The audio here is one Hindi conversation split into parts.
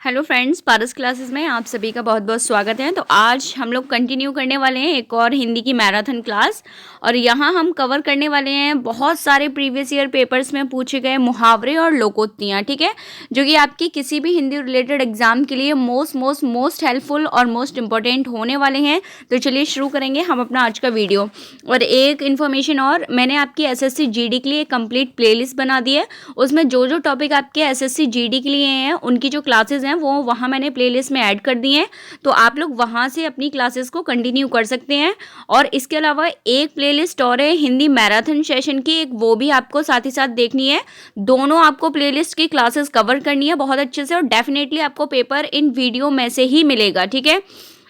हेलो फ्रेंड्स, पारस क्लासेस में आप सभी का बहुत बहुत स्वागत है। तो आज हम लोग कंटिन्यू करने वाले हैं एक और हिंदी की मैराथन क्लास। और यहाँ हम कवर करने वाले हैं बहुत सारे प्रीवियस ईयर पेपर्स में पूछे गए मुहावरे और लोकोक्तियाँ, ठीक है, जो कि आपकी किसी भी हिंदी रिलेटेड एग्जाम के लिए मोस्ट हेल्पफुल और मोस्ट इंपॉर्टेंट होने वाले हैं। तो चलिए शुरू करेंगे हम अपना आज का वीडियो। और एक इन्फॉर्मेशन और, मैंने आपकी SSC GD के लिए कंप्लीट प्लेलिस्ट बना दी है। उसमें जो जो टॉपिक आपके SSC GD के लिए हैं उनकी जो क्लासेस हैं वो वहाँ मैंने प्लेलिस्ट में ऐड कर दी हैं। तो आप लोग वहाँ से अपनी क्लासेस को कंटिन्यू कर सकते हैं। और इसके अलावा एक प्लेलिस्ट और है हिंदी मैराथन सेशन की, एक वो भी आपको साथ ही साथ देखनी है। दोनों आपको प्लेलिस्ट की क्लासेस कवर करनी है बहुत अच्छे से, और डेफिनेटली आपको पेपर इन वीडियो में से ही मिलेगा, ठीक है।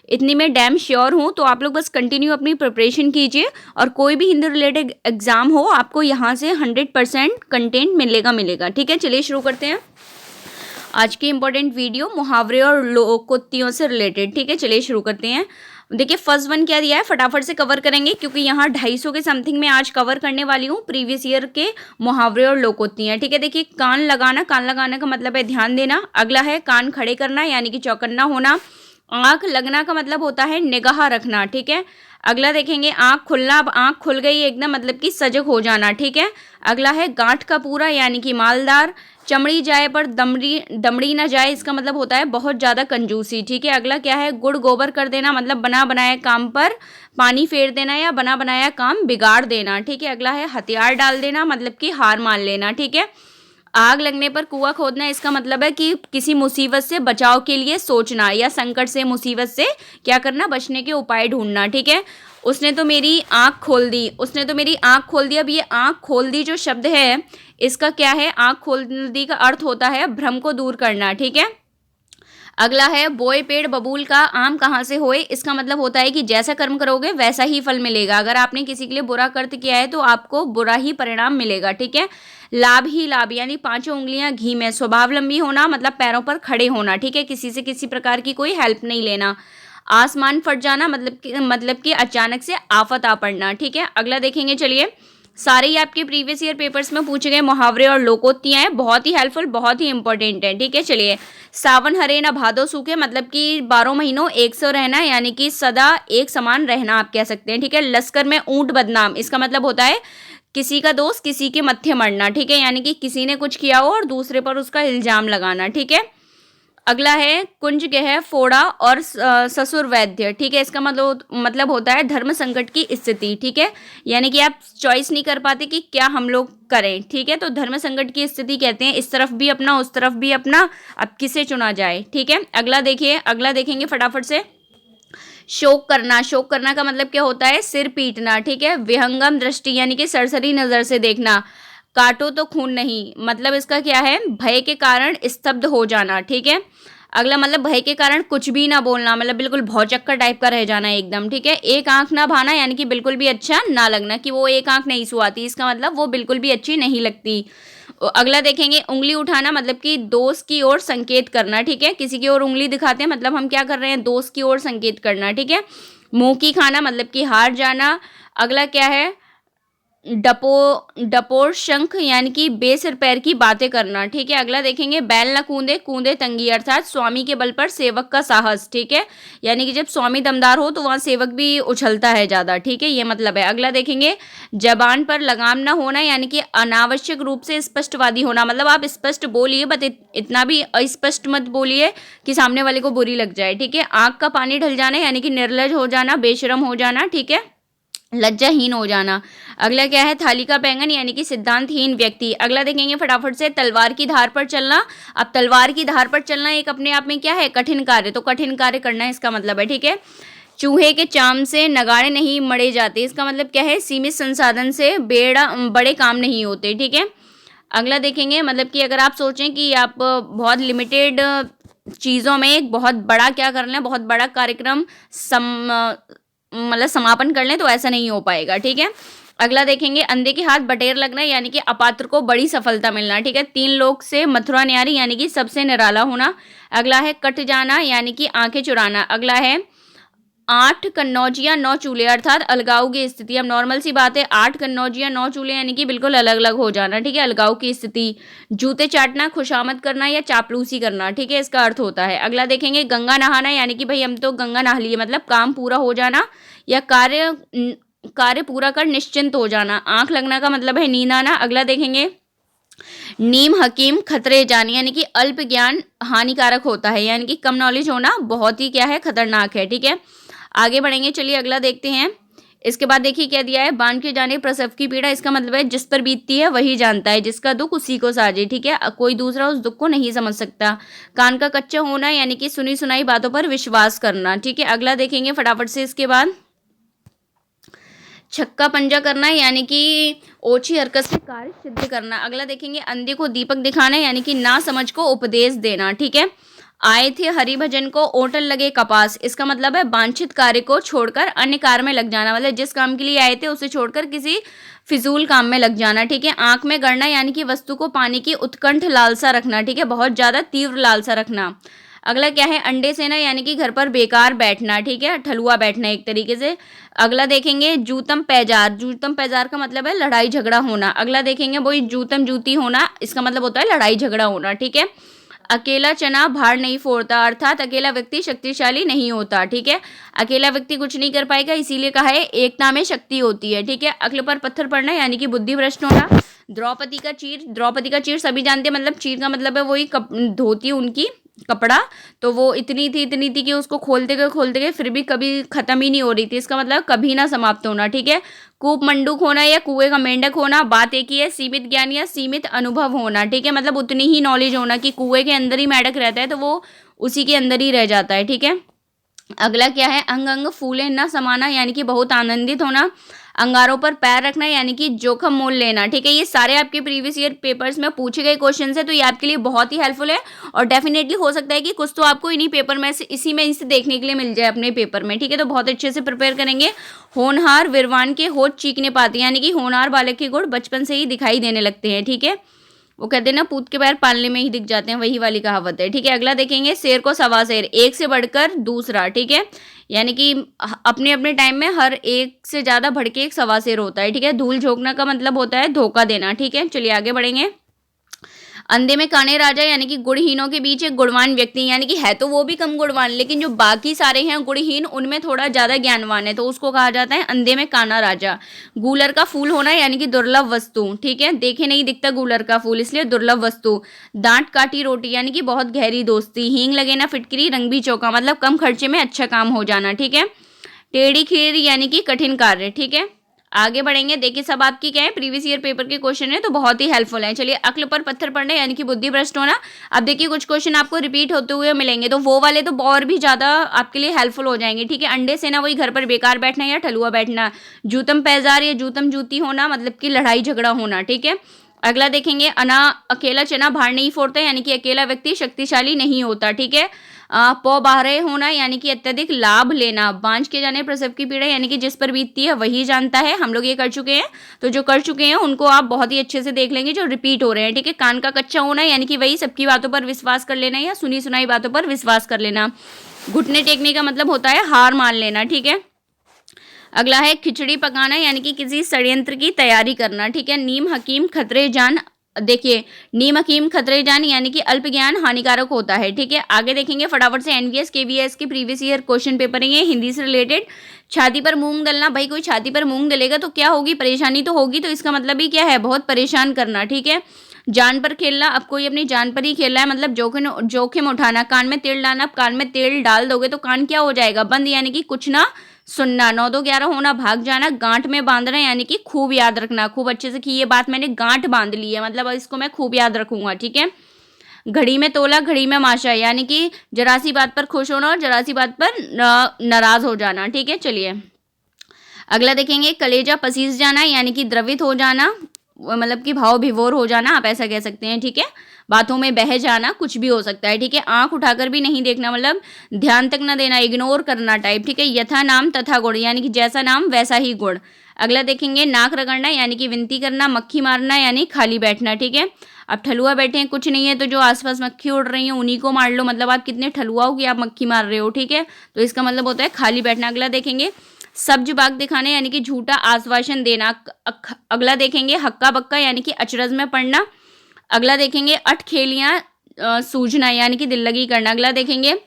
इतनी मैं डैम श्योर हूँ। तो आप लोग बस कंटिन्यू अपनी प्रिपरेशन कीजिए, और कोई भी हिंदी रिलेटेड एग्जाम हो आपको यहाँ से 100% कंटेंट मिलेगा, ठीक है। चलिए शुरू करते हैं आज की इंपॉर्टेंट वीडियो मुहावरे और लोकोक्तियों से रिलेटेड, ठीक है। चलिए शुरू करते हैं। देखिए फर्स्ट वन क्या दिया है, फटाफट से कवर करेंगे क्योंकि यहाँ 250 के समथिंग में आज कवर करने वाली हूँ प्रीवियस ईयर के मुहावरे और लोकोक्तियाँ, ठीक है। देखिए कान लगाना का मतलब है ध्यान देना। अगला है कान खड़े करना यानी कि चौकन्ना होना। आंख लगना का मतलब होता है निगाह रखना, ठीक है। अगला देखेंगे आंख खुलना, अब आंख खुल गई एकदम मतलब कि सजग हो जाना, ठीक है। अगला है गांठ का पूरा यानी कि मालदार। चमड़ी जाए पर दमड़ी ना जाए, इसका मतलब होता है बहुत ज़्यादा कंजूसी, ठीक है। अगला क्या है, गुड़ गोबर कर देना मतलब बना बनाया काम पर पानी फेर देना या बना बनाया काम बिगाड़ देना, ठीक है। अगला है हथियार डाल देना मतलब कि हार मान लेना, ठीक है। आग लगने पर कुआं खोदना, इसका मतलब है कि किसी मुसीबत से बचाव के लिए सोचना या संकट से मुसीबत से क्या करना, बचने के उपाय ढूंढना, ठीक है। उसने तो मेरी आंख खोल दी, उसने तो मेरी आंख खोल दी। अब ये आंख खोल दी जो शब्द है इसका क्या है, आंख खोल दी का अर्थ होता है भ्रम को दूर करना, ठीक है। अगला है बोए पेड़ बबूल का आम कहाँ से होए, इसका मतलब होता है कि जैसा कर्म करोगे वैसा ही फल मिलेगा। अगर आपने किसी के लिए बुरा कर्म किया है तो आपको बुरा ही परिणाम मिलेगा, ठीक है। लाभ ही लाभ यानी 5 उंगलियां घी में। स्वभाव लंबी होना मतलब पैरों पर खड़े होना, ठीक है, किसी से किसी प्रकार की कोई हेल्प नहीं लेना। आसमान फट जाना मतलब कि अचानक से आफत आ पड़ना, ठीक है। अगला देखेंगे, चलिए सारे ही आपके प्रीवियस ईयर पेपर्स में पूछे गए मुहावरे और लोकोक्तियां हैं, बहुत ही हेल्पफुल बहुत ही इंपॉर्टेंट है, ठीक है। चलिए सावन हरे ना भादो सूखे मतलब कि 12 महीनों एक सौ रहना यानी कि सदा एक समान रहना आप कह सकते हैं, ठीक है। लश्कर में ऊंट बदनाम, इसका मतलब होता है किसी का दोस्त किसी के मत्थे मरना, ठीक है, यानी कि किसी ने कुछ किया हो और दूसरे पर उसका इल्जाम लगाना, ठीक है। अगला है कुंज गह फोड़ा और ससुर वैद्य, ठीक है, इसका मतलब होता है धर्म संकट की स्थिति, ठीक है, यानी कि आप चॉइस नहीं कर पाते कि क्या हम लोग करें, ठीक है। तो धर्म संकट की स्थिति कहते हैं इस तरफ भी अपना उस तरफ भी अपना, अब किसे चुना जाए, ठीक है। अगला देखिए, अगला देखेंगे फटाफट से। शोक करना का मतलब क्या होता है, सिर पीटना, ठीक है। विहंगम दृष्टि यानी कि सरसरी नजर से देखना। काटो तो खून नहीं मतलब इसका क्या है, भय के कारण स्तब्ध हो जाना, ठीक है। अगला मतलब भय के कारण कुछ भी ना बोलना मतलब बिल्कुल भौचक्कर टाइप का रह जाना एकदम, ठीक है। एक आंख ना भाना यानी कि बिल्कुल भी अच्छा ना लगना, कि वो एक आंख नहीं सुहाती, इसका मतलब वो बिल्कुल भी अच्छी नहीं लगती। अगला देखेंगे उंगली उठाना मतलब कि दोस्त की ओर संकेत करना, ठीक है, किसी की ओर उंगली दिखाते हैं मतलब हम क्या कर रहे हैं, दोस्त की ओर संकेत करना, ठीक है। मुंह की खाना मतलब कि हार जाना। अगला क्या है, डपोर शंख यानी कि बेसिर पैर की बातें करना, ठीक है। अगला देखेंगे बैल न कूदे कूदे तंगी अर्थात स्वामी के बल पर सेवक का साहस, ठीक है, यानी कि जब स्वामी दमदार हो तो वहाँ सेवक भी उछलता है ज़्यादा, ठीक है, ये मतलब है। अगला देखेंगे जबान पर लगाम न होना यानी कि अनावश्यक रूप से स्पष्टवादी होना, मतलब आप स्पष्ट बोलिए बट इतना भी अस्पष्ट मत बोलिए कि सामने वाले को बुरी लग जाए, ठीक है। आँख का पानी ढल जाना यानी कि निर्लज हो जाना, बेशरम हो जाना, ठीक है, लज्जाहीन हो जाना। अगला क्या है, थाली का बैंगन यानी कि सिद्धांतहीन व्यक्ति। अगला देखेंगे फटाफट से, तलवार की धार पर चलना। अब तलवार की धार पर चलना एक अपने आप में क्या है, कठिन कार्य, तो कठिन कार्य करना इसका मतलब है, ठीक है। चूहे के चाम से नगाड़े नहीं मढ़े जाते, इसका मतलब क्या है, सीमित संसाधन से बड़े काम नहीं होते, ठीक है। अगला देखेंगे मतलब कि अगर आप सोचें कि आप बहुत लिमिटेड चीज़ों में एक बहुत बड़ा क्या कर लें, बहुत बड़ा कार्यक्रम मतलब समापन कर लें तो ऐसा नहीं हो पाएगा, ठीक है। अगला देखेंगे अंधे के हाथ बटेर लगना यानी कि अपात्र को बड़ी सफलता मिलना, ठीक है। 3 लोग से मथुरा न्यारी यानी कि सबसे निराला होना। अगला है कट जाना यानी कि आंखें चुराना। अगला है 8 कन्नौज या 9 चूल्हे अर्थात अलगाव की स्थिति। अब नॉर्मल सी बात है, 8 कन्नौज या 9 चूल्हे यानी कि बिल्कुल अलग अलग हो जाना, ठीक है, अलगाव की स्थिति। जूते चाटना, खुशामद करना या चापलूसी करना, ठीक है, इसका अर्थ होता है। अगला देखेंगे गंगा नहाना, यानी कि भाई हम तो गंगा नहा लिए, मतलब काम पूरा हो जाना या कार्य पूरा कर निश्चिंत हो जाना। आंख लगना का मतलब है नींद आना। अगला देखेंगे नीम हकीम खतरे जान, यानी कि अल्प ज्ञान हानिकारक होता है, यानी कि कम नॉलेज होना बहुत ही क्या है, खतरनाक है, ठीक है। आगे बढ़ेंगे, चलिए अगला देखते हैं। इसके बाद देखिए क्या दिया है, बांध के जाने प्रसव की पीड़ा, इसका मतलब है जिस पर बीतती है वही जानता है, जिसका दुख उसी को साजे, ठीक है, कोई दूसरा उस दुख को नहीं समझ सकता। कान का कच्चा होना, यानी कि सुनी सुनाई बातों पर विश्वास करना, ठीक है। अगला देखेंगे फटाफट से इसके बाद, छक्का पंजा करना, यानी कि ओछी हरकत से कार्य सिद्ध करना। अगला देखेंगे अंधे को दीपक दिखाना, यानी कि ना समझ को उपदेश देना, ठीक है। आए थे हरिभजन को ओटल लगे कपास, इसका मतलब है वांछित कार्य को छोड़कर अन्य कार्य में लग जाना, मतलब जिस काम के लिए आए थे उसे छोड़कर किसी फिजूल काम में लग जाना, ठीक है। आंख में गड़ना, यानी कि वस्तु को पाने की उत्कंठ लालसा रखना, ठीक है, बहुत ज्यादा तीव्र लालसा रखना। अगला क्या है, अंडे सेना, यानी कि घर पर बेकार बैठना, ठीक है, ठलुआ बैठना एक तरीके से। अगला देखेंगे जूतम पैजार, जूतम पैजार का मतलब है लड़ाई झगड़ा होना। अगला देखेंगे वही जूतम जूती होना, इसका मतलब होता है लड़ाई झगड़ा होना, ठीक है। अकेला चना भार नहीं फोड़ता, अर्थात अकेला व्यक्ति शक्तिशाली नहीं होता, ठीक है, अकेला व्यक्ति कुछ नहीं कर पाएगा, इसीलिए कहा है एकता में शक्ति होती है, ठीक है। अक्ल पर पत्थर पड़ना, यानी कि बुद्धि भ्रष्ट होना। द्रौपदी का चीर, द्रौपदी का चीर सभी जानते हैं, मतलब चीर का मतलब है वही धोती उनकी, कपड़ा, तो वो इतनी थी कि उसको खोलते गए फिर भी कभी खत्म ही नहीं हो रही थी, इसका मतलब कभी ना समाप्त होना, ठीक है। कूप मंडूक होना या कुएं का मेंढक होना, बात एक ही है, सीमित ज्ञान या सीमित अनुभव होना, ठीक है, मतलब उतनी ही नॉलेज होना कि कुएं के अंदर ही मेंढक रहता है तो वो उसी के अंदर ही रह जाता है, ठीक है। अगला क्या है, अंग अंग फूले न समाना, यानी कि बहुत आनंदित होना। अंगारों पर पैर रखना, यानी कि जोखम मोल लेना, ठीक है। ये सारे आपके प्रीवियस ईयर पेपर्स में पूछे गए क्वेश्चन है, तो ये आपके लिए बहुत ही हेल्पफुल है और डेफिनेटली हो सकता है कि कुछ तो आपको इन्हीं पेपर में से इसी में इनसे देखने के लिए मिल जाए अपने पेपर में, ठीक है। तो बहुत अच्छे से प्रिपेयर करेंगे। होनहार विरवान के होठ चीखने पाते, यानी कि होनहार बालक के गुण बचपन से ही दिखाई देने लगते हैं, ठीक है। वो कहते हैं ना पूत के पैर पालने में ही दिख जाते हैं, वही वाली कहावत है, ठीक है। अगला देखेंगे शेर को सवा शेर, एक से बढ़कर दूसरा, ठीक है, यानी कि अपने अपने टाइम में हर एक से ज्यादा बढ़ के एक सवा शेर होता है, ठीक है। धूल झोंकना का मतलब होता है धोखा देना, ठीक है। चलिए आगे बढ़ेंगे। अंधे में काने राजा, यानी कि गुणहीनों के बीच एक गुणवान व्यक्ति, यानी कि है तो वो भी कम गुणवान, लेकिन जो बाकी सारे हैं गुणहीन उनमें थोड़ा ज्यादा ज्ञानवान है, तो उसको कहा जाता है अंधे में काना राजा। गूलर का फूल होना, यानी कि दुर्लभ वस्तु, ठीक है, देखे नहीं दिखता गूलर का फूल, इसलिए दुर्लभ वस्तु। दांत काटी रोटी, यानी कि बहुत गहरी दोस्ती। हींग लगे ना फिटकरी, रंग भी चौका, मतलब कम खर्चे में अच्छा काम हो जाना, ठीक है। टेढ़ी खीर, यानी कि कठिन कार्य, ठीक है। आगे बढ़ेंगे, देखिए सब आपकी क्या है प्रीवियस ईयर पेपर के क्वेश्चन है, तो बहुत ही हेल्पफुल है। चलिए अक्ल पर पत्थर पड़ना, यानी कि बुद्धि भ्रष्ट होना। अब देखिए कुछ क्वेश्चन आपको रिपीट होते हुए मिलेंगे, तो वो वाले तो और भी ज्यादा आपके लिए हेल्पफुल हो जाएंगे, ठीक है। अंडे से ना वही घर पर बेकार बैठना या ठलुआ बैठना। जूतम पैजार या जूतम जूती होना, मतलब कि लड़ाई झगड़ा होना, ठीक है। अगला देखेंगे अकेला चना भार नहीं फोड़ता, यानी कि अकेला व्यक्ति शक्तिशाली नहीं होता, ठीक है। पौ बाहरे होना, यानी कि अत्यधिक लाभ लेना। बांझ के जाने प्रसव की पीड़ा, यानी कि जिस पर बीतती है वही जानता है, हम लोग ये कर चुके हैं, तो जो कर चुके हैं उनको आप बहुत ही अच्छे से देख लेंगे जो रिपीट हो रहे हैं, ठीक है। कान का कच्चा होना, यानी कि वही सबकी बातों पर विश्वास कर लेना या सुनी सुनाई बातों पर विश्वास कर लेना। घुटने टेकने का मतलब होता है हार मान लेना, ठीक है। अगला है खिचड़ी पकाना, यानी कि किसी षड्यंत्र की तैयारी करना, ठीक है। नीम हकीम खतरे जान, देखिए नीम हकीम खतरे जान, यानी कि अल्प ज्ञान हानिकारक होता है, ठीक है। आगे देखेंगे फटाफट से एनवीएस केवीएस के प्रीवियस ईयर क्वेश्चन पेपर है हिंदी से रिलेटेड। छाती पर मूंग दलना, भाई कोई छाती पर मूंग दलेगा तो क्या होगी, परेशानी तो होगी, तो इसका मतलब ही क्या है, बहुत परेशान करना, ठीक है। जान पर खेलना, अब कोई अपनी जान पर ही खेल रहा है, मतलब जोखिम उठाना। कान में तेल डालना, अब कान में तेल डाल दोगे तो कान क्या हो जाएगा, बंद, यानी कि कुछ ना सुनना। 9 2 11 होना, भाग जाना। गांठ में बांधना, यानी कि खूब याद रखना, खूब अच्छे से कि ये बात मैंने गांठ बांध ली है, मतलब इसको मैं खूब याद रखूंगा, ठीक है। घड़ी में तोला, घड़ी में माशा, यानी कि जरा सी बात पर खुश होना और जरा सी बात पर नाराज हो जाना, ठीक है। चलिए अगला देखेंगे कलेजा पसीज जाना, यानी कि द्रवित हो जाना, मतलब कि भाव विभोर हो जाना, आप ऐसा कह सकते हैं, ठीक है। बातों में बह जाना, कुछ भी हो सकता है, ठीक है। आंख उठाकर भी नहीं देखना, मतलब ध्यान तक न देना, इग्नोर करना टाइप, ठीक है। यथा नाम तथा गुण, यानी कि जैसा नाम वैसा ही गुण। अगला देखेंगे नाक रगड़ना, यानी कि विनती करना। मक्खी मारना, यानी खाली बैठना, ठीक है। आप ठलुआ बैठे हैं, कुछ नहीं है तो जो आसपास मक्खी उड़ रही हैं उन्हीं को मार लो, मतलब आप कितने ठलुआ हो कि आप मक्खी मार रहे हो, ठीक है। तो इसका मतलब होता है खाली बैठना। अगला देखेंगे सब्ज बाग दिखाना यानी कि झूठा आश्वासन देना। अगला देखेंगे हक्का बक्का यानी कि अचरज में पड़ना। अगला देखेंगे अटखेलियाँ सूझना यानी कि दिल लगी करना। अगला देखेंगे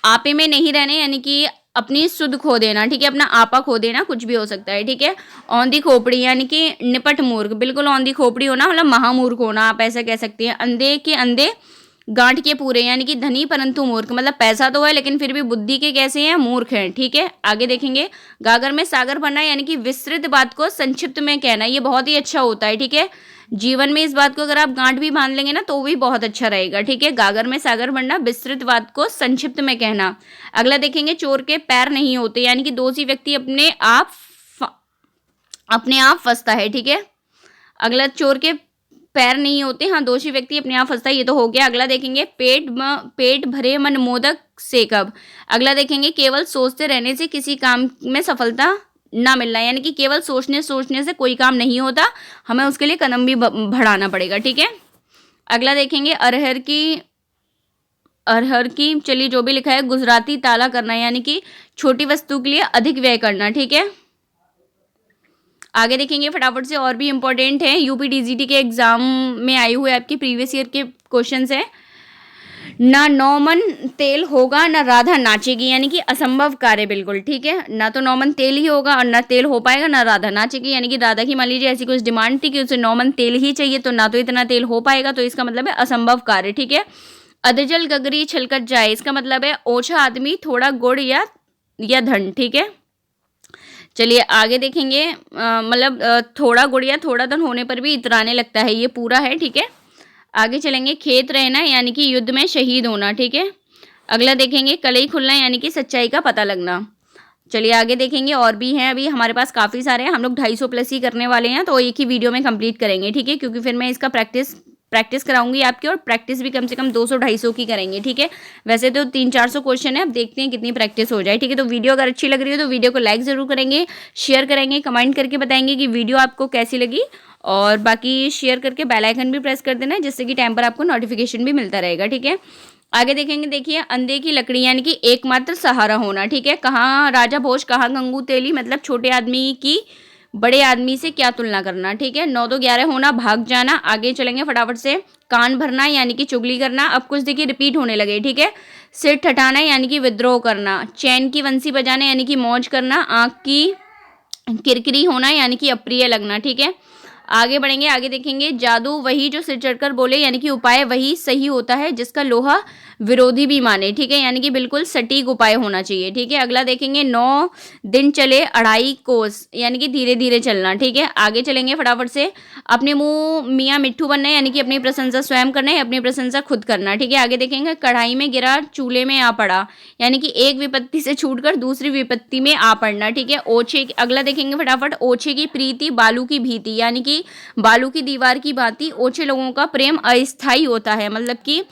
आपे में नहीं रहने यानी कि अपनी सुध खो देना, ठीक है, अपना आपा खो देना, कुछ भी हो सकता है, ठीक है। औंधी खोपड़ी यानी कि निपट मूर्ख, बिल्कुल औंधी खोपड़ी होना मतलब महामूर्ख होना, आप ऐसा कह सकते हैं। अंधे के अंधे गांठ के पूरे यानी कि धनी परंतु मूर्ख, मतलब पैसा तो है लेकिन फिर भी बुद्धि के कैसे हैं, मूर्ख हैं, ठीक है। आगे देखेंगे गागर में सागर भरना यानी कि विस्तृत बात को संक्षिप्त में कहना, ये बहुत ही अच्छा होता है, ठीक है। जीवन में इस बात को अगर आप गांठ भी बांध लेंगे ना तो भी बहुत अच्छा रहेगा, ठीक है। गागर में सागर भरना, विस्तृत बात को संक्षिप्त में कहना। अगला देखेंगे चोर के पैर नहीं होते यानी कि दोषी व्यक्ति अपने आप फंसता है, ठीक है। अगला चोर के पैर नहीं होते, हाँ, दोषी व्यक्ति अपने आप फंसता है, ये तो हो गया। अगला देखेंगे पेट भरे मन मोदक से कब। अगला देखेंगे केवल सोचते रहने से किसी काम में सफलता ना मिलना यानी कि केवल सोचने से कोई काम नहीं होता, हमें उसके लिए कदम भी बढ़ाना पड़ेगा, ठीक है। अगला देखेंगे अरहर की चलिए जो भी लिखा है गुजराती ताला करना यानी कि छोटी वस्तु के लिए अधिक व्यय करना, ठीक है। आगे देखेंगे फटाफट से, और भी इंपॉर्टेंट है, यूपीडीजीटी के एग्जाम में आए हुए आपके प्रीवियस ईयर के क्वेश्चंस हैं। ना नौमन तेल होगा ना राधा नाचेगी यानी कि असंभव कार्य, बिल्कुल ठीक है। ना तो नौमन तेल ही होगा और ना तेल हो पाएगा ना राधा नाचेगी यानी कि राधा की मान लीजिए ऐसी कुछ डिमांड थी कि उसे नौमन तेल ही चाहिए, तो ना तो इतना तेल हो पाएगा, तो इसका मतलब है असंभव कार्य, ठीक है। अधजल गगरी छलकत जाए, इसका मतलब है ओछा आदमी थोड़ा गुड़ या धन, ठीक है। चलिए आगे देखेंगे मतलब थोड़ा गुड़ या थोड़ा धन होने पर भी इतराने लगता है, ये पूरा है, ठीक है। आगे चलेंगे खेत रहना यानी कि युद्ध में शहीद होना, ठीक है। अगला देखेंगे कलई खुलना यानी कि सच्चाई का पता लगना। चलिए आगे देखेंगे, और भी हैं, अभी हमारे पास काफ़ी सारे हैं, हम लोग 250 प्लस ही करने वाले हैं, तो एक ही वीडियो में कंप्लीट करेंगे, ठीक है, क्योंकि फिर मैं इसका प्रैक्टिस कराऊंगी आपकी, और प्रैक्टिस भी कम से कम 200-250 की करेंगे, ठीक है। वैसे तो 300-400 क्वेश्चन है, अब देखते हैं कितनी प्रैक्टिस हो जाए, ठीक है। तो वीडियो अगर अच्छी लग रही हो तो वीडियो को लाइक ज़रूर करेंगे, शेयर करेंगे, कमेंट करके बताएंगे कि वीडियो आपको कैसी लगी, और बाकी शेयर करके बेल आइकन भी प्रेस कर देना है जिससे कि टाइम पर आपको नोटिफिकेशन भी मिलता रहेगा, ठीक है। आगे देखेंगे, देखिए अंधे की लकड़ी यानी कि एकमात्र सहारा होना, ठीक है। कहाँ राजा भोज कहाँ गंगू तेली, मतलब छोटे आदमी की बड़े आदमी से क्या तुलना करना, ठीक है। 9 तो 11 होना, भाग जाना। आगे चलेंगे फटाफट से, कान भरना यानी कि चुगली करना, अब कुछ देखिए रिपीट होने लगे, ठीक है। सिर ठटाना यानी कि विद्रोह करना, चैन की वंसी बजाना यानी कि मौज करना, आँख की किरकिरी होना यानी कि अप्रिय लगना, ठीक है। आगे बढ़ेंगे, आगे देखेंगे जादू वही जो सिर चढ़कर बोले यानी कि उपाय वही सही होता है जिसका लोहा विरोधी भी माने, ठीक है, यानी कि बिल्कुल सटीक उपाय होना चाहिए, ठीक है। अगला देखेंगे 9 दिन चले 2.5 कोस यानी कि धीरे धीरे चलना, ठीक है। आगे चलेंगे फटाफट से, अपने मुंह मियाँ मिट्ठू बनना यानी कि अपनी प्रशंसा स्वयं करना है, अपनी प्रशंसा खुद करना, ठीक है। आगे देखेंगे कढ़ाई में गिरा चूल्हे में आ पड़ा यानी कि एक विपत्ति से छूटकर दूसरी विपत्ति में आ पड़ना, ठीक है। ओछे, अगला देखेंगे फटाफट, ओछे की प्रीति बालू की भीति यानी कि बालू की दीवार की भांति ओछे लोगों का प्रेम अस्थायी होता है, मतलब कि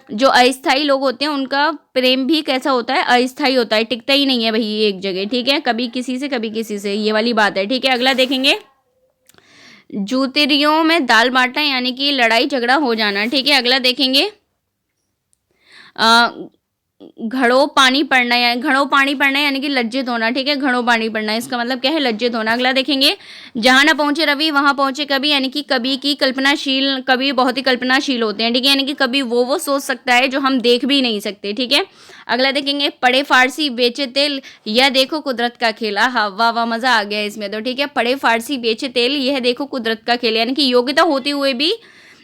जो अस्थायी लोग होते हैं उनका प्रेम भी कैसा होता है, अस्थायी होता है, टिकता ही नहीं है भाई एक जगह, ठीक है, कभी किसी से कभी किसी से, ये वाली बात है, ठीक है। अगला देखेंगे जूतेरियों में दाल बांटना यानी कि लड़ाई झगड़ा हो जाना, ठीक है। अगला देखेंगे घड़ों पानी पड़ना यानी कि लज्जित होना, ठीक है। घड़ों पानी पड़ना इसका मतलब क्या है, लज्जित होना। अगला देखेंगे जहां ना पहुंचे रवि वहां पहुंचे कवि यानी कि कवि की कल्पनाशील, कवि बहुत ही कल्पनाशील होते हैं, ठीक है, यानी कि कभी वो सोच सकता है जो हम देख भी नहीं सकते, ठीक है। अगला देखेंगे पड़े फारसी बेचे तेल, यह देखो कुदरत का खेला, हाँ वाह वाह मजा आ गया इसमें तो, ठीक है। पड़े फारसी बेचे तेल, यह देखो कुदरत का खेल यानी कि योग्यता होते हुए भी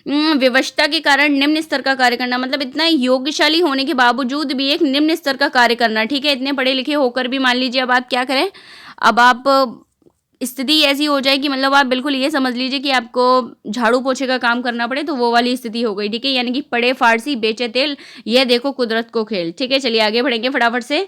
विवशता के कारण निम्न स्तर का कार्य करना, मतलब इतना योग्यशाली होने के बावजूद भी एक निम्न स्तर का कार्य करना, ठीक है। इतने पढ़े लिखे होकर भी मान लीजिए अब आप क्या करें, अब आप स्थिति ऐसी हो जाए कि मतलब आप बिल्कुल ये समझ लीजिए कि आपको झाड़ू पोछे का काम करना पड़े, तो वो वाली स्थिति हो गई, ठीक है। यानी कि पड़े फारसी बेचे तेल, यह देखो कुदरत को खेल, ठीक है। चलिए आगे बढ़ेंगे फटाफट से,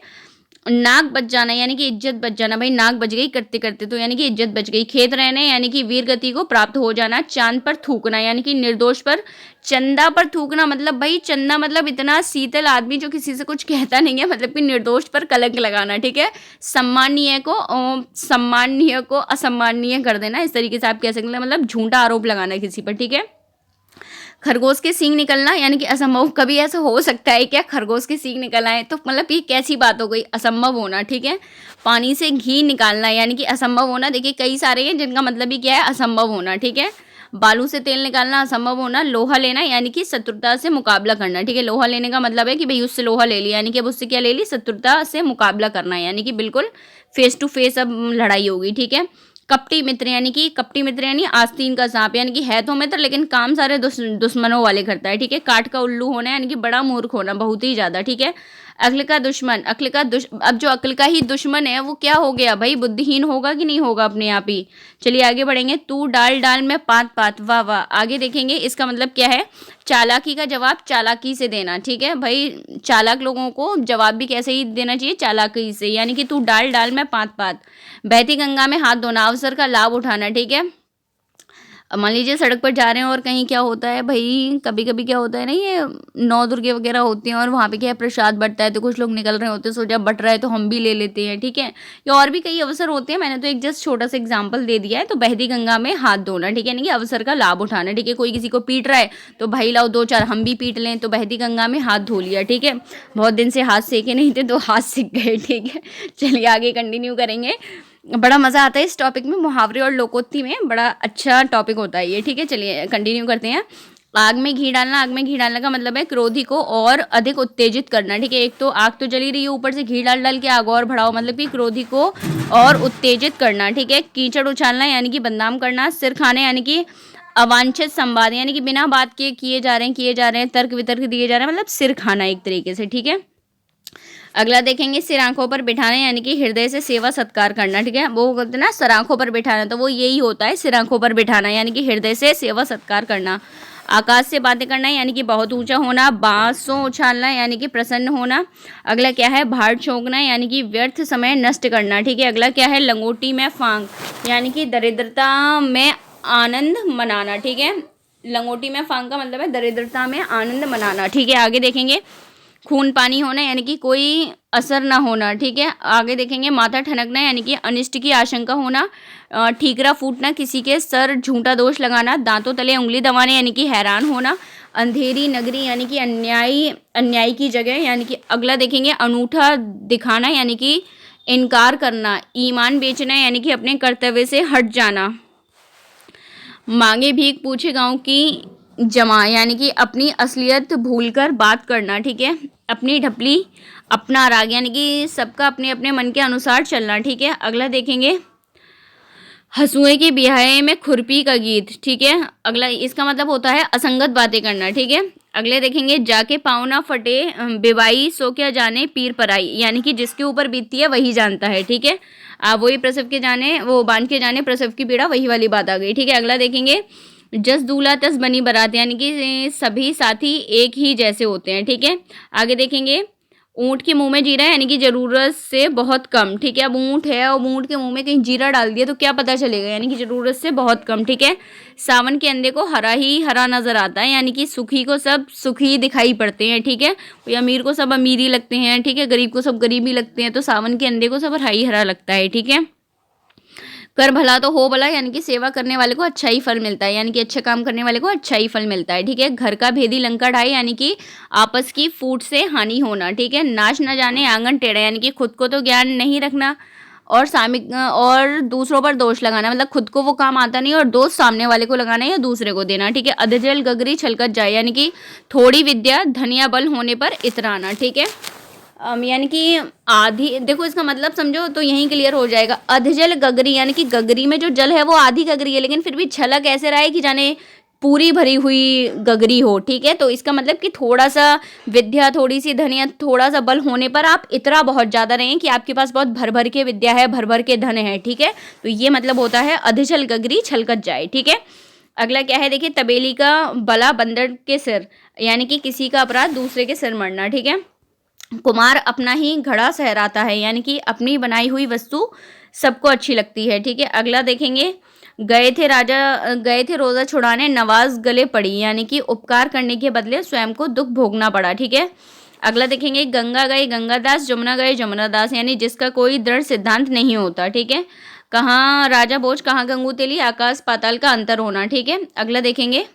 नाक बच जाना यानी कि इज्जत बच जाना, भाई नाक बच गई करते करते तो यानी कि इज्जत बच गई। खेत रहने यानी कि वीर गति को प्राप्त हो जाना। चांद पर थूकना यानी कि निर्दोष पर, चंदा पर थूकना मतलब भाई चंदा मतलब इतना शीतल आदमी जो किसी से कुछ कहता नहीं है, मतलब कि निर्दोष पर कलंक लगाना, ठीक है। सम्माननीय को असम्माननीय कर देना, इस तरीके से आप कह सकते हैं, मतलब झूठा आरोप लगाना किसी पर, ठीक है। खरगोश के सींग निकलना यानी कि असंभव। कभी ऐसा हो सकता है क्या खरगोश के सींग निकल आए? तो मतलब ये कैसी बात हो गई, असंभव होना, ठीक है। पानी से घी निकालना यानी कि असंभव होना। देखिए कई सारे हैं जिनका मतलब ही क्या है, असंभव होना, ठीक है। बालू से तेल निकालना, असंभव होना। लोहा लेना यानी कि शत्रुता से मुकाबला करना, ठीक है। लोहा लेने का मतलब है कि भाई उससे लोहा ले लिया, यानी कि अब उससे क्या ले ली, शत्रुता से मुकाबला करना, यानी कि बिल्कुल फेस टू फेस अब लड़ाई होगी, ठीक है। कपटी मित्र यानी कि कपटी मित्र यानी आस्तीन का सांप, यानी कि है तो मित्र लेकिन काम सारे दुश्मनों वाले करता है, ठीक है। काठ का उल्लू होना यानी कि बड़ा मूर्ख होना, बहुत ही ज्यादा, ठीक है। अक्ल का दुश्मन, अब जो अक्ल का ही दुश्मन है वो क्या हो गया भाई, बुद्धिहीन होगा कि नहीं होगा अपने आप ही। चलिए आगे बढ़ेंगे। तू डाल डाल में पात पात, वाह वाह। आगे देखेंगे इसका मतलब क्या है। चालाकी का जवाब चालाकी से देना, ठीक है भाई। चालाक लोगों को जवाब भी कैसे ही देना चाहिए, चालाकी से, यानी कि तू डाल डाल में पात पात। बहती गंगा में हाथ धोना, अवसर का लाभ उठाना, ठीक है। अब मान लीजिए सड़क पर जा रहे हैं और कहीं क्या होता है भाई, कभी कभी क्या होता है ना, ये नौ दुर्गे वगैरह होती हैं और वहाँ पे क्या है, प्रसाद बंटता है, तो कुछ लोग निकल रहे होते हैं, सोचा बट रहा है तो हम भी ले लेते हैं, ठीक है। या और भी कई अवसर होते हैं, मैंने तो एक जस्ट छोटा सा एग्जाम्पल दे दिया है। तो बहती गंगा में हाथ धोना, ठीक है, यानी कि अवसर का लाभ उठाना, ठीक है। कोई किसी को पीट रहा है तो भाई लाओ दो चार हम भी पीट लें, तो बहती गंगा में हाथ धो लिया, ठीक है। बहुत दिन से हाथ सेके नहीं थे तो हाथ सीख गए, ठीक है। चलिए आगे कंटिन्यू करेंगे। बड़ा मज़ा आता है इस टॉपिक में, मुहावरे और लोकोक्ति में बड़ा अच्छा टॉपिक होता है ये, ठीक है। चलिए कंटिन्यू करते हैं। आग में घी डालना, आग में घी डालने का मतलब है क्रोधी को और अधिक उत्तेजित करना, ठीक है। एक तो आग तो जली रही है, ऊपर से घी डाल डाल के आग और बढ़ाओ, मतलब कि क्रोधी को और उत्तेजित करना, ठीक है। कीचड़ उछालना यानी कि बदनाम करना। सिर खाने यानी कि अवांछित संवाद, यानी कि बिना बात के किए जा रहे हैं, तर्क वितर्क दिए जा रहे हैं, मतलब सिर खाना एक तरीके से, ठीक है। अगला देखेंगे सिर आंखों पर बिठाना, यानी कि हृदय से सेवा सत्कार करना, ठीक है। वो कहते हैं ना सर आंखों पर बिठाना, तो वो यही होता है सिर आंखों पर बिठाना, यानी कि हृदय से सेवा सत्कार करना। आकाश से बातें करना यानी कि बहुत ऊंचा होना। बांसों उछालना यानी कि प्रसन्न होना। अगला क्या है, भाड़ छोंकना यानी कि व्यर्थ समय नष्ट करना, ठीक है। अगला क्या है, लंगोटी में फांक यानी कि दरिद्रता में आनंद मनाना, ठीक है। लंगोटी में फांक का मतलब है दरिद्रता में आनंद मनाना, ठीक है। आगे देखेंगे खून पानी होना यानी कि कोई असर ना होना, ठीक है। आगे देखेंगे माथा ठनकना यानी कि अनिष्ट की आशंका होना। ठीकरा फूटना किसी के सर झूठा दोष लगाना। दांतों तले उंगली दबाना यानी कि हैरान होना। अंधेरी नगरी यानी कि अन्याय की जगह, यानी कि अगला देखेंगे अनूठा दिखाना यानी कि इनकार करना। ईमान बेचना यानी कि अपने कर्तव्य से हट जाना। मांगे भीख पूछे गांव की जमा यानी कि अपनी असलियत भूलकर बात करना, ठीक है। अपनी ढपली अपना राग यानी कि सबका अपने अपने मन के अनुसार चलना, ठीक है। अगला देखेंगे हंसुए की बिहाय में खुरपी का गीत, ठीक है। अगला इसका मतलब होता है असंगत बातें करना, ठीक है। अगले देखेंगे जाके पाँव ना फटे बेवाई सो क्या जाने पीर पराई, यानी कि जिसके ऊपर बीतती है वही जानता है, ठीक है। वही प्रसव के जाने वो बांध के जाने प्रसव की पीड़ा, वही वाली बात आ गई, ठीक है। अगला देखेंगे जस दूल्हा तस बनी बारात यानी कि सभी साथी एक ही जैसे होते हैं, ठीक है। आगे देखेंगे ऊँट के मुंह में जीरा यानी कि जरूरत से बहुत कम, ठीक है। अब ऊँट है और ऊँट के मुंह में कहीं जीरा डाल दिया तो क्या पता चलेगा, यानी कि जरूरत से बहुत कम, ठीक है। सावन के अंधे को हरा ही हरा नजर आता है, यानी कि सुखी को सब सुखी दिखाई पड़ते हैं, ठीक है। कोई अमीर को सब अमीर ही लगते हैं, ठीक है। गरीब को सब गरीब ही लगते हैं, तो सावन के अंधे को सब हरा ही हरा लगता है, ठीक है। कर भला तो हो भला यानी कि सेवा करने वाले को अच्छा ही फल मिलता है, यानी कि अच्छे काम करने वाले को अच्छा ही फल मिलता है, ठीक है। घर का भेदी लंका ढाई यानी कि आपस की फूट से हानि होना, ठीक है। नाच न जाने आंगन टेढ़ा यानी कि खुद को तो ज्ञान नहीं रखना और दूसरों पर दोष लगाना, मतलब खुद को वो काम आता नहीं और दोष सामने वाले को लगाना या दूसरे को देना, ठीक है। अधजल गगरी छलकत जाए यानी कि थोड़ी विद्या धन या बल होने पर इतराना, ठीक है। यानी कि आधी, देखो इसका मतलब समझो तो यहीं क्लियर हो जाएगा। अधजल गगरी यानी कि गगरी में जो जल है वो आधी गगरी है, लेकिन फिर भी छलक ऐसे रहा है कि जाने पूरी भरी हुई गगरी हो, ठीक है। तो इसका मतलब कि थोड़ा सा विद्या, थोड़ी सी धन या थोड़ा सा बल होने पर आप इतना बहुत ज़्यादा रहें कि आपके पास बहुत भर भर के विद्या है, भर भर के धन है, ठीक है। तो ये मतलब होता है अधजल गगरी छलकत जाए, ठीक है। अगला क्या है, देखिए तबेली का बला बंदर के सिर, यानी कि किसी का अपराध दूसरे के सिर मरना, ठीक है। कुमार अपना ही घड़ा सहराता है, यानी कि अपनी बनाई हुई वस्तु सबको अच्छी लगती है, ठीक है। अगला देखेंगे गए थे रोज़ा छुड़ाने नवाज गले पड़ी, यानी कि उपकार करने के बदले स्वयं को दुख भोगना पड़ा, ठीक है। अगला देखेंगे गंगा गए गंगादास जमुना गए जमुनादास, यानी जिसका कोई दृढ़ सिद्धांत नहीं होता, ठीक है। कहाँ राजा भोज कहाँ गंगू तेली, आकाश पाताल का अंतर होना, ठीक है। अगला देखेंगे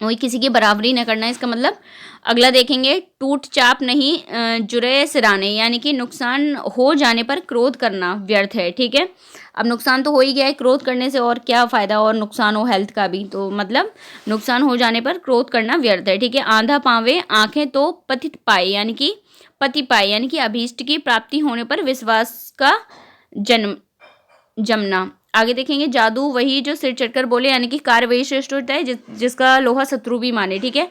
वही किसी की बराबरी न करना, इसका मतलब। अगला देखेंगे, टूट चाप नहीं जुरे सिराने, यानी कि नुकसान हो जाने पर क्रोध करना व्यर्थ है। ठीक है, अब नुकसान तो हो ही गया है, क्रोध करने से और क्या फ़ायदा, और नुकसान हो हेल्थ का भी, तो मतलब नुकसान हो जाने पर क्रोध करना व्यर्थ है। ठीक है, आंधा पावे आंखें तो पतित पाए, यानी कि पति पाए, यानी कि अभीष्ट की प्राप्ति होने पर विश्वास का जन्म जमना। आगे देखेंगे, जादू वही जो सिर चढ़कर बोले, यानी कि कार्य वही श्रेष्ठ होता है जिसका लोहा शत्रु भी माने। ठीक है,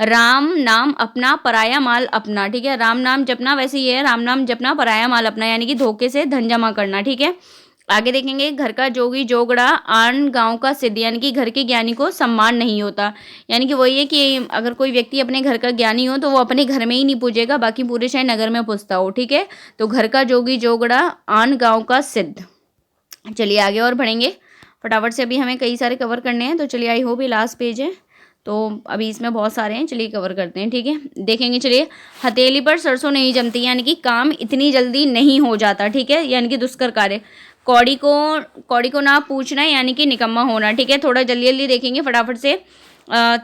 राम नाम अपना पराया माल अपना। ठीक है, राम नाम जपना, वैसे ये है राम नाम जपना पराया माल अपना, यानी कि धोखे से धन जमा करना। ठीक है, आगे देखेंगे, घर का जोगी जोगड़ा आन गांव का सिद्ध, यानी कि घर के ज्ञानी को सम्मान नहीं होता। यानी कि वही है कि अगर कोई व्यक्ति अपने घर का ज्ञानी हो तो वो अपने घर में ही नहीं पूजेगा, बाकी पूरे शायद नगर में पूजता हो। ठीक है, तो घर का जोगी जोगड़ा आन गांव का सिद्ध। चलिए आगे और बढ़ेंगे फटाफट से, अभी हमें कई सारे कवर करने हैं, तो चलिए आई होप ये लास्ट पेज है, तो अभी इसमें बहुत सारे हैं, चलिए कवर करते हैं। ठीक है, देखेंगे, चलिए, हथेली पर सरसों नहीं जमती, यानी कि काम इतनी जल्दी नहीं हो जाता। ठीक है, यानी कि दुष्कर कार्य। कौड़ी को ना पूछना, यानी कि निकम्मा होना। ठीक है, थोड़ा जल्दी जल्दी देखेंगे फटाफट से।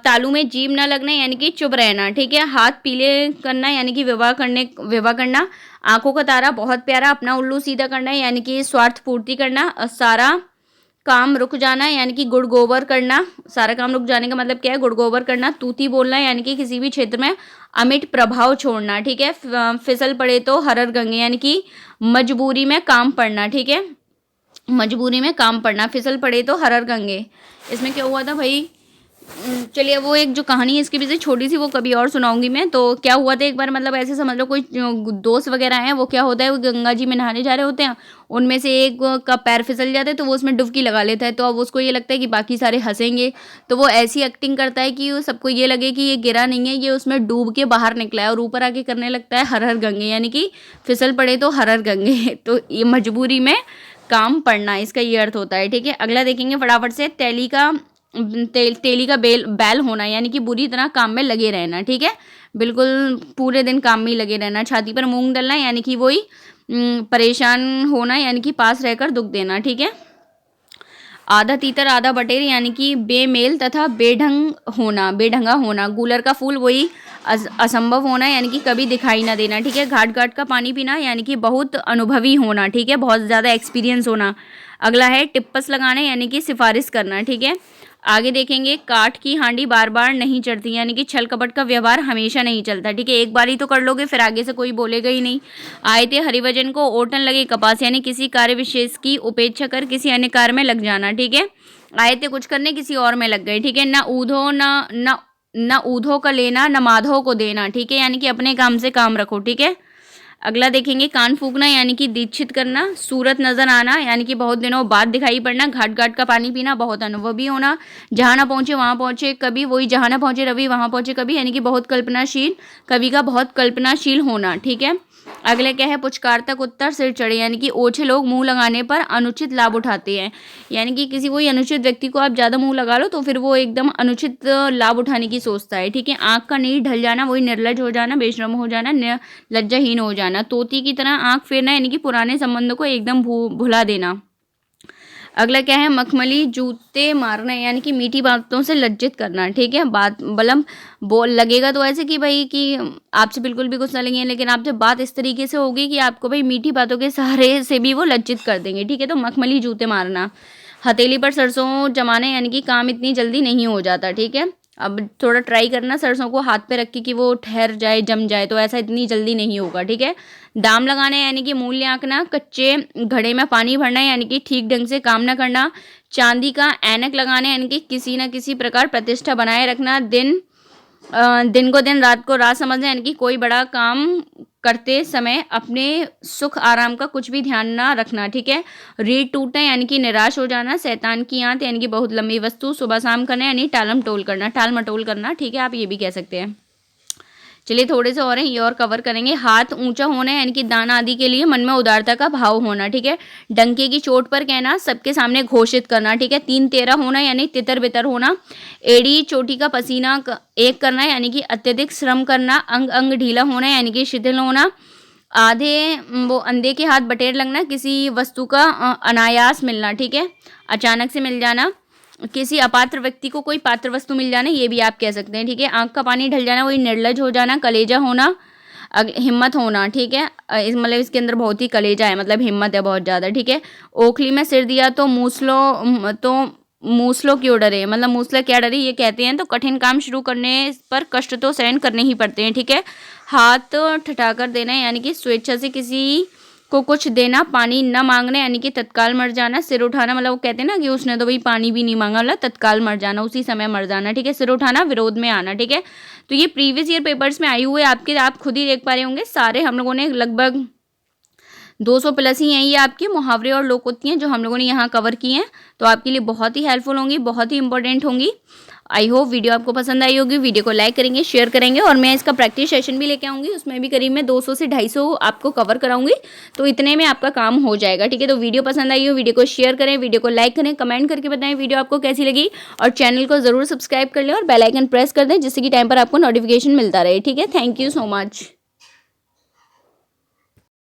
तालू में जीभ ना लगना, यानी कि चुप रहना। ठीक है, हाथ पीले करना, यानी कि विवाह करना। आंखों का तारा बहुत प्यारा, अपना उल्लू सीधा करना, यानी कि स्वार्थ पूर्ति करना। सारा काम रुक जाना, यानी कि गुड़ गोबर करना। सारा काम रुक जाने का मतलब क्या है, गुड़ गोबर करना। तूती बोलना, यानी कि किसी भी क्षेत्र में अमिट प्रभाव छोड़ना। ठीक है, फिसल पड़े तो हरर गंगे, यानी कि मजबूरी में काम पड़ना। ठीक है, मजबूरी में काम पड़ना, फिसल पड़े तो हरर गंगे। इसमें क्या हुआ था भाई, चलिए वो एक जो कहानी है इसके पीछे छोटी सी, वो कभी और सुनाऊंगी मैं। तो क्या हुआ था एक बार, मतलब ऐसे समझ लो कोई दोस्त वगैरह हैं, वो क्या होता है, वो गंगा जी में नहाने जा रहे होते हैं, उनमें से एक का पैर फिसल जाता है, तो वो उसमें डुबकी लगा लेता है। तो अब उसको ये लगता है कि बाकी सारे हंसेंगे, तो वो ऐसी एक्टिंग करता है कि सबको ये लगे कि ये गिरा नहीं है, ये उसमें डूब के बाहर निकला है, और ऊपर आके करने लगता है हर हर गंगे, यानी कि फिसल पड़े तो हर हर गंगे। तो ये मजबूरी में काम पड़ना, इसका ये अर्थ होता है। ठीक है, अगला देखेंगे फटाफट से, तेली का बैल होना, यानी कि बुरी तरह काम में लगे रहना। ठीक है, बिल्कुल पूरे दिन काम में ही लगे रहना। छाती पर मूंग डलना, यानी कि वही परेशान होना, यानी कि पास रहकर दुख देना। ठीक है, आधा तीतर आधा बटेर, यानी कि बेमेल तथा बेढंगा होना। गूलर का फूल, वही असंभव होना, यानी कि कभी दिखाई ना देना। ठीक है, घाट घाट का पानी पीना, यानी कि बहुत अनुभवी होना। ठीक है, बहुत ज़्यादा एक्सपीरियंस होना। अगला है टिप्पस लगाना, यानी कि सिफारिश करना। ठीक है, आगे देखेंगे, काठ की हांडी बार बार नहीं चढ़ती, यानी कि छल कपट का व्यवहार हमेशा नहीं चलता। ठीक है, एक बार ही तो कर लोगे, फिर आगे से कोई बोलेगा ही नहीं। आए थे हरिभजन को ओटन लगे कपास, यानी किसी कार्य विशेष की उपेक्षा कर किसी अन्य कार्य में लग जाना। ठीक है, आए थे कुछ करने, किसी और में लग गए। ठीक है, न ऊधो का लेना, न माधो को देना। ठीक है, यानी कि अपने काम से काम रखो। ठीक है, अगला देखेंगे, कान फूकना, यानी कि दीक्षित करना। सूरत नजर आना, यानी कि बहुत दिनों बाद दिखाई पड़ना। घाट घाट का पानी पीना, बहुत अनुभवी होना। जहाँ ना पहुँचे वहाँ पहुँचे कभी, वही जहाँ ना पहुँचे रवि वहाँ पहुँचे कभी, यानी कि बहुत कल्पनाशील, कवि का बहुत कल्पनाशील होना। ठीक है, अगले क्या है, पुचकार तक उत्तर सिर चढ़े, यानी कि ओछे लोग मुंह लगाने पर अनुचित लाभ उठाते हैं। यानी कि किसी कोई अनुचित व्यक्ति को आप ज़्यादा मुंह लगा लो तो फिर वो एकदम अनुचित लाभ उठाने की सोचता है। ठीक है, आँख का नीर ढल जाना, वही निर्लज हो जाना, बेशरम हो जाना, लज्जाहीन हो जाना। तोती की तरह आँख फेरना, यानी कि पुराने संबंधों को एकदम भुला देना। अगला क्या है, मखमली जूते मारना, यानी कि मीठी बातों से लज्जित करना। ठीक है, बात बलम बोल लगेगा तो ऐसे कि भाई कि आपसे बिल्कुल भी गुस्सा लेंगे, लेकिन आपसे बात इस तरीके से होगी कि आपको भाई मीठी बातों के सहारे से भी वो लज्जित कर देंगे। ठीक है, तो मखमली जूते मारना। हथेली पर सरसों जमाना, यानी कि काम इतनी जल्दी नहीं हो जाता। ठीक है, अब थोड़ा ट्राई करना सरसों को हाथ पे रख के कि वो ठहर जाए, जम जाए, तो ऐसा इतनी जल्दी नहीं होगा। ठीक है, दाम लगाना, यानी कि मूल्य आंकना। कच्चे घड़े में पानी भरना, यानी कि ठीक ढंग से काम न करना। चांदी का ऐनक लगाना, यानी कि किसी न किसी प्रकार प्रतिष्ठा बनाए रखना। दिन को दिन रात को रात समझना, यानी कि कोई बड़ा काम करते समय अपने सुख आराम का कुछ भी ध्यान ना रखना। ठीक है, रीढ़ टूटना, यानी कि निराश हो जाना। शैतान की आंत, यानी कि बहुत लंबी वस्तु सुबह शाम करना, यानी टाल मटोल करना। ठीक है, आप ये भी कह सकते हैं। चलिए थोड़े से और हैं, ये और कवर करेंगे। हाथ ऊंचा होना, यानी कि दान आदि के लिए मन में उदारता का भाव होना। ठीक है, डंके की चोट पर कहना, सबके सामने घोषित करना। ठीक है, 3-13 होना, यानी तितर बितर होना। एड़ी चोटी का पसीना एक करना, यानी कि अत्यधिक श्रम करना। अंग अंग ढीला होना, यानी कि शिथिल होना। अंधे के हाथ बटेर लगना, किसी वस्तु का अनायास मिलना। ठीक है, अचानक से मिल जाना। किसी अपात्र व्यक्ति को कोई पात्र वस्तु मिल जाना, ये भी आप कह सकते हैं, ठीक है। आंख का पानी ढल जाना, वही निर्लज हो जाना। कलेजा होना, हिम्मत होना, ठीक है। मतलब इसके अंदर बहुत ही कलेजा है, मतलब हिम्मत है बहुत ज़्यादा, ठीक है। ओखली में सिर दिया तो मूसलो क्यों डरे, मतलब मूसला क्या डरे, ये कहते हैं। तो कठिन काम शुरू करने पर कष्ट तो सहन करने ही पड़ते हैं, ठीक है। हाथ ठठाकर देना, यानी कि स्वेच्छा से किसी को कुछ देना। पानी न मांगना, यानी कि तत्काल मर जाना। सिर उठाना, मतलब वो कहते हैं ना कि उसने तो भाई पानी भी नहीं मांगा, मतलब तत्काल मर जाना, उसी समय मर जाना, ठीक है। सिर उठाना, विरोध में आना, ठीक है। तो ये प्रीवियस ईयर पेपर्स में आए हुए आपके, आप खुद ही देख पा रहे होंगे सारे हम लोगों ने लगभग 200 प्लस ही हैं ये आपके मुहावरे और लोकोक्तियाँ जो हम लोगों ने यहाँ कवर की हैं। तो आपके लिए बहुत ही हेल्पफुल होंगी, बहुत ही इंपॉर्टेंट होंगी। आई होप वीडियो आपको पसंद आई होगी। वीडियो को लाइक करेंगे, शेयर करेंगे, और मैं इसका प्रैक्टिस सेशन भी लेके आऊँगी, उसमें भी करीब मैं 200 से 250 आपको कवर कराऊंगी। तो इतने में आपका काम हो जाएगा, ठीक है। तो वीडियो पसंद आई हो, वीडियो को शेयर करें, वीडियो को लाइक करें, कमेंट करके बताएं वीडियो आपको कैसी लगी, और चैनल को ज़रूर सब्सक्राइब कर लें और बेल आइकन प्रेस कर दें, जिससे कि टाइम पर आपको नोटिफिकेशन मिलता रहे, ठीक है। Thank you so much.